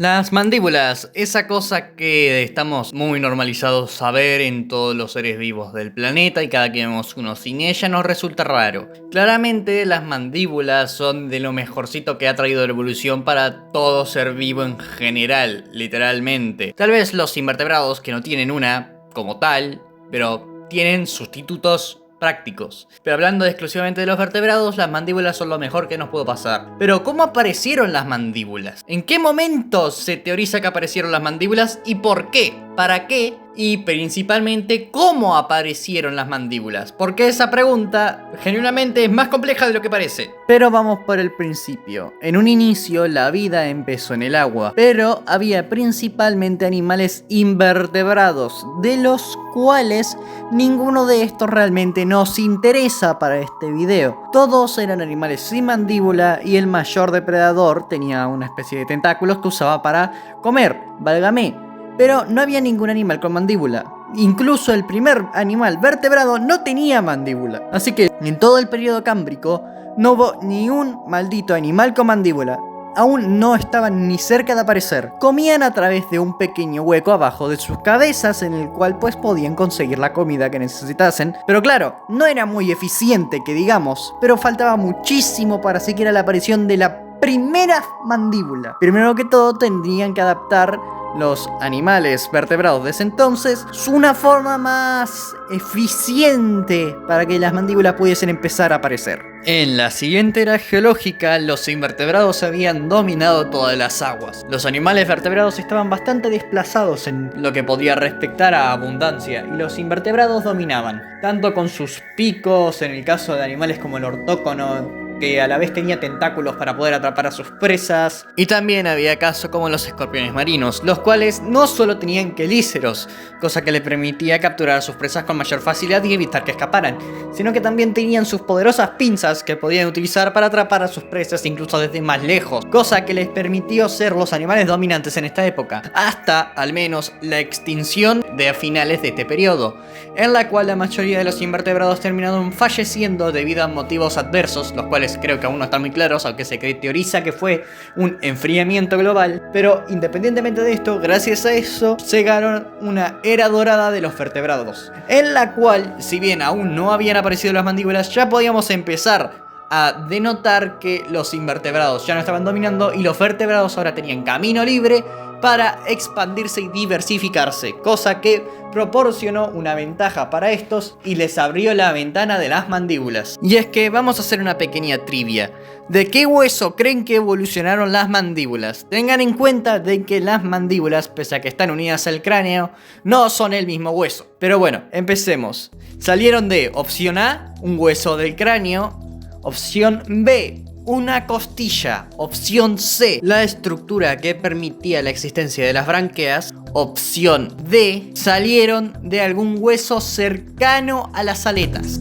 Las mandíbulas, esa cosa que estamos muy normalizados a ver en todos los seres vivos del planeta y cada que vemos uno sin ella nos resulta raro. Claramente las mandíbulas son de lo mejorcito que ha traído la evolución para todo ser vivo en general, literalmente. Tal vez los invertebrados que no tienen una como tal, pero tienen sustitutos prácticos. Pero hablando exclusivamente de los vertebrados, las mandíbulas son lo mejor que nos pudo pasar. Pero ¿cómo aparecieron las mandíbulas? ¿En qué momento se teoriza que aparecieron las mandíbulas y por qué? ¿Para qué? Y principalmente, ¿cómo aparecieron las mandíbulas? Porque esa pregunta genuinamente es más compleja de lo que parece. Pero vamos por el principio. En un inicio la vida empezó en el agua, pero había principalmente animales invertebrados, de los cuales ninguno de estos realmente nos interesa para este video. Todos eran animales sin mandíbula y el mayor depredador tenía una especie de tentáculos que usaba para comer, válgame. Pero no había ningún animal con mandíbula. Incluso el primer animal vertebrado no tenía mandíbula. Así que en todo el periodo cámbrico no hubo ni un maldito animal con mandíbula. Aún no estaban ni cerca de aparecer. Comían a través de un pequeño hueco abajo de sus cabezas en el cual pues podían conseguir la comida que necesitasen. Pero claro, no era muy eficiente que digamos, pero faltaba muchísimo para siquiera la aparición de la primera mandíbula. Primero que todo tendrían que adaptar los animales vertebrados de ese entonces una forma más eficiente para que las mandíbulas pudiesen empezar a aparecer. En la siguiente era geológica, los invertebrados habían dominado todas las aguas. Los animales vertebrados estaban bastante desplazados en lo que podía respectar a abundancia, y los invertebrados dominaban, tanto con sus picos, en el caso de animales como el ortócono, que a la vez tenía tentáculos para poder atrapar a sus presas. Y también había casos como los escorpiones marinos, los cuales no solo tenían quelíceros, cosa que le permitía capturar a sus presas con mayor facilidad y evitar que escaparan, sino que también tenían sus poderosas pinzas que podían utilizar para atrapar a sus presas incluso desde más lejos, cosa que les permitió ser los animales dominantes en esta época, hasta al menos la extinción de finales de este periodo, en la cual la mayoría de los invertebrados terminaron falleciendo debido a motivos adversos, los cuales creo que aún no están muy claros, aunque se teoriza que fue un enfriamiento global. Pero independientemente de esto, gracias a eso llegaron una era dorada de los vertebrados, en la cual, si bien aún no habían aparecido las mandíbulas, ya podíamos empezar a denotar que los invertebrados ya no estaban dominando y los vertebrados ahora tenían camino libre para expandirse y diversificarse, cosa que proporcionó una ventaja para estos y les abrió la ventana de las mandíbulas. Y es que vamos a hacer una pequeña trivia. ¿De qué hueso creen que evolucionaron las mandíbulas? Tengan en cuenta de que las mandíbulas, pese a que están unidas al cráneo, no son el mismo hueso. Pero bueno, empecemos. Salieron de opción A, un hueso del cráneo; opción B, una costilla; opción C, la estructura que permitía la existencia de las branquias; opción D, salieron de algún hueso cercano a las aletas.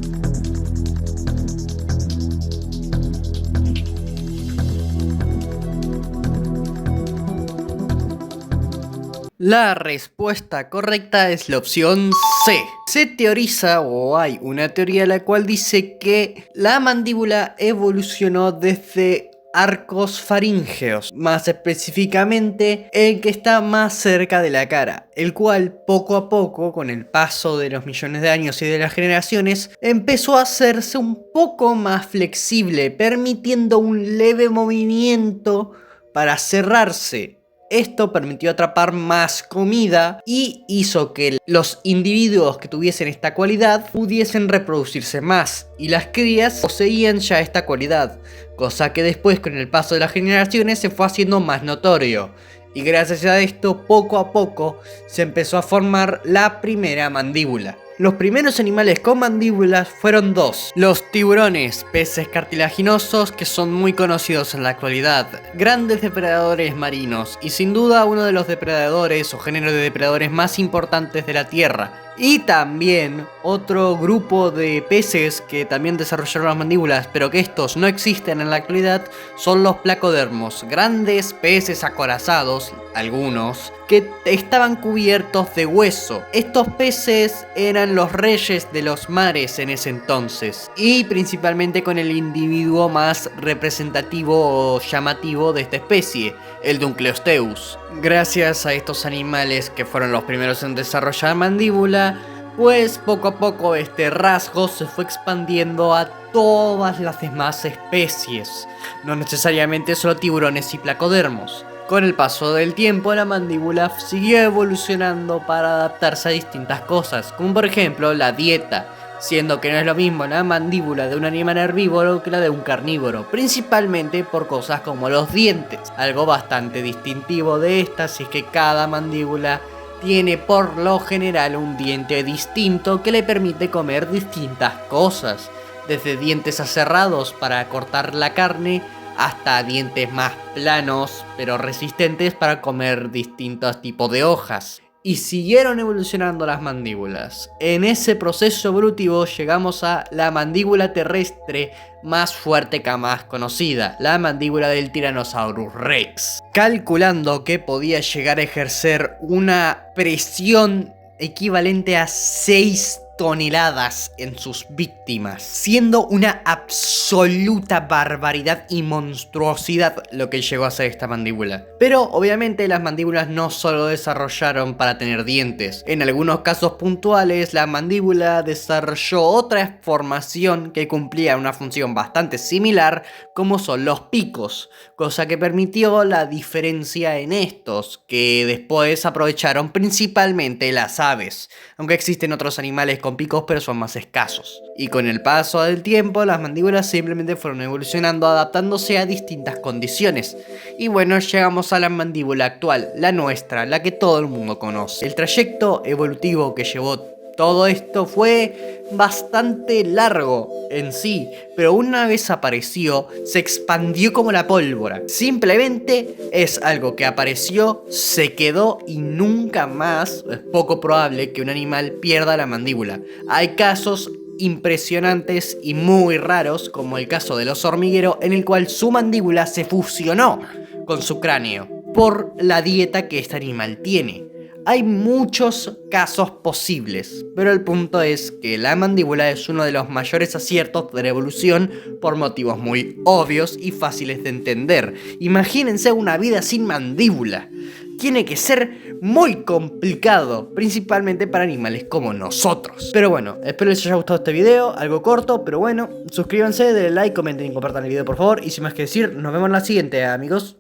La respuesta correcta es la opción C. Se teoriza, o hay una teoría la cual dice que la mandíbula evolucionó desde arcos faríngeos, más específicamente el que está más cerca de la cara, el cual poco a poco, con el paso de los millones de años y de las generaciones, empezó a hacerse un poco más flexible, permitiendo un leve movimiento para cerrarse. Esto permitió atrapar más comida y hizo que los individuos que tuviesen esta cualidad pudiesen reproducirse más, y las crías poseían ya esta cualidad, cosa que después con el paso de las generaciones se fue haciendo más notorio. Y gracias a esto, poco a poco, se empezó a formar la primera mandíbula. Los primeros animales con mandíbulas fueron dos: los tiburones, peces cartilaginosos que son muy conocidos en la actualidad, grandes depredadores marinos y sin duda uno de los depredadores o géneros de depredadores más importantes de la Tierra. Y también otro grupo de peces que también desarrollaron las mandíbulas, pero que estos no existen en la actualidad, son los placodermos, grandes peces acorazados, algunos, que estaban cubiertos de hueso. Estos peces eran los reyes de los mares en ese entonces, y principalmente con el individuo más representativo o llamativo de esta especie, el Dunkleosteus. Gracias a estos animales que fueron los primeros en desarrollar mandíbula, pues poco a poco este rasgo se fue expandiendo a todas las demás especies, no necesariamente solo tiburones y placodermos. Con el paso del tiempo, la mandíbula siguió evolucionando para adaptarse a distintas cosas, como por ejemplo la dieta, siendo que no es lo mismo la mandíbula de un animal herbívoro que la de un carnívoro, principalmente por cosas como los dientes. Algo bastante distintivo de estas es que cada mandíbula tiene por lo general un diente distinto que le permite comer distintas cosas, desde dientes aserrados para cortar la carne hasta dientes más planos pero resistentes para comer distintos tipos de hojas. Y siguieron evolucionando las mandíbulas. En ese proceso evolutivo llegamos a la mandíbula terrestre más fuerte jamás conocida, la mandíbula del Tyrannosaurus Rex, calculando que podía llegar a ejercer una presión equivalente a 6 toneladas en sus víctimas, siendo una absoluta barbaridad y monstruosidad lo que llegó a ser esta mandíbula. Pero obviamente las mandíbulas no solo desarrollaron para tener dientes. En algunos casos puntuales la mandíbula desarrolló otra formación que cumplía una función bastante similar, como son los picos, cosa que permitió la diferencia en estos, que después aprovecharon principalmente las aves, aunque existen otros animales con picos pero son más escasos. Y con el paso del tiempo las mandíbulas simplemente fueron evolucionando, adaptándose a distintas condiciones. Y bueno, llegamos a la mandíbula actual, la nuestra, la que todo el mundo conoce. El trayecto evolutivo que llevó todo esto fue bastante largo en sí, pero una vez apareció, se expandió como la pólvora. Simplemente es algo que apareció, se quedó y nunca más es poco probable que un animal pierda la mandíbula. Hay casos impresionantes y muy raros, como el caso del oso hormiguero, en el cual su mandíbula se fusionó con su cráneo por la dieta que este animal tiene. Hay muchos casos posibles, pero el punto es que la mandíbula es uno de los mayores aciertos de la evolución por motivos muy obvios y fáciles de entender. Imagínense una vida sin mandíbula. Tiene que ser muy complicado, principalmente para animales como nosotros. Pero bueno, espero les haya gustado este video, algo corto, pero bueno. Suscríbanse, denle like, comenten y compartan el video por favor. Y sin más que decir, nos vemos en la siguiente, amigos.